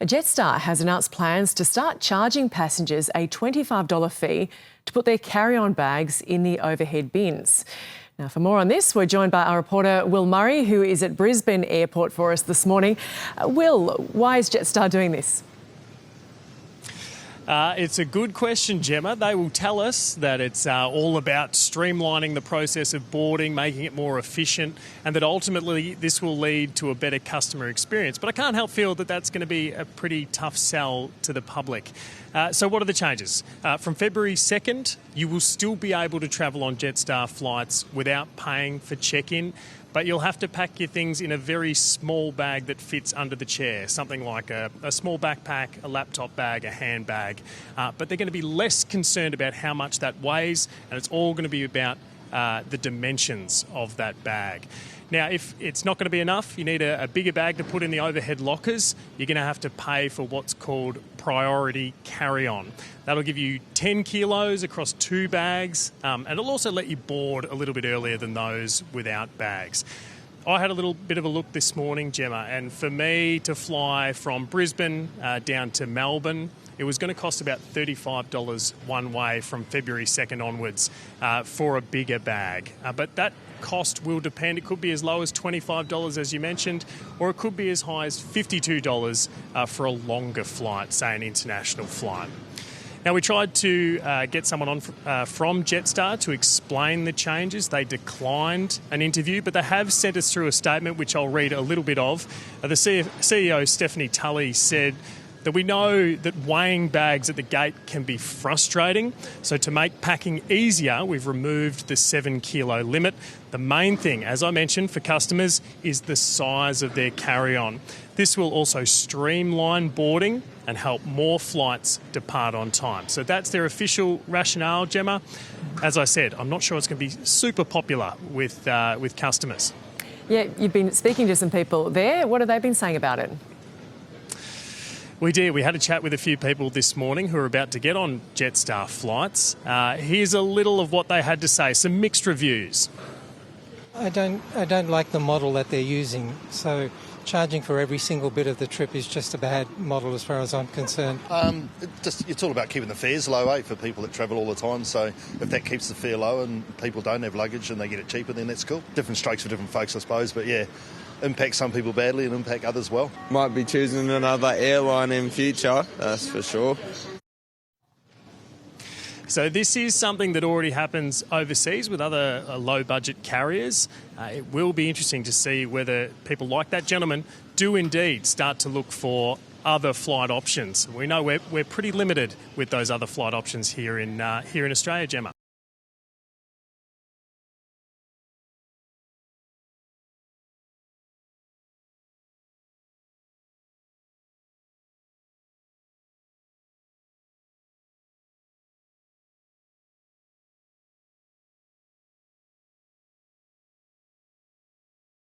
Jetstar has announced plans to start charging passengers a $25 fee to put their carry-on bags in the overhead bins. Now, for more on this, we're joined by our reporter Will Murray, who is at Brisbane Airport for us this morning. Will, why is Jetstar doing this? It's a good question, Gemma. They will tell us that it's all about streamlining the process of boarding, making it more efficient, and that ultimately this will lead to a better customer experience. But I can't help feel that that's going to be a pretty tough sell to the public. So what are the changes? From February 2nd, you will still be able to travel on Jetstar flights without paying for check-in, but you'll have to pack your things in a very small bag that fits under the chair, something like a small backpack, a laptop bag, a handbag. But they're going to be less concerned about how much that weighs, and it's all going to be about the dimensions of that bag. Now, if it's not going to be enough, you need a bigger bag to put in the overhead lockers. You're going to have to pay for what's called priority carry-on. That'll give you 10 kilos across 2 bags, and it'll also let you board a little bit earlier than those without bags. I had a little bit of a look this morning, Gemma, and for me to fly from Brisbane down to Melbourne, it was going to cost about $35 one way from February 2nd onwards for a bigger bag. But that cost will depend. It could be as low as $25, as you mentioned, or it could be as high as $52 for a longer flight, say an international flight. Now, we tried to get someone on from Jetstar to explain the changes. They declined an interview, but they have sent us through a statement, which I'll read a little bit of. The CEO, Stephanie Tully, said that we know that weighing bags at the gate can be frustrating. So to make packing easier, we've removed the 7-kilo limit. The main thing, as I mentioned, for customers is the size of their carry-on. This will also streamline boarding and help more flights depart on time. So that's their official rationale, Gemma. As I said, I'm not sure it's going to be super popular with customers. Yeah, you've been speaking to some people there. What have they been saying about it? We did. We had a chat with a few people this morning who are about to get on Jetstar flights. Here's a little of what they had to say, some mixed reviews. I don't like the model that they're using, so charging for every single bit of the trip is just a bad model as far as I'm concerned. It's all about keeping the fares low, for people that travel all the time. So if that keeps the fare low and people don't have luggage and they get it cheaper, then that's cool. Different strokes for different folks, I suppose, but yeah, impact some people badly and impact others well. Might be choosing another airline in future, that's for sure. So this is something that already happens overseas with other low-budget carriers. It will be interesting to see whether people like that gentleman do indeed start to look for other flight options. We know we're pretty limited with those other flight options here in Australia, Gemma.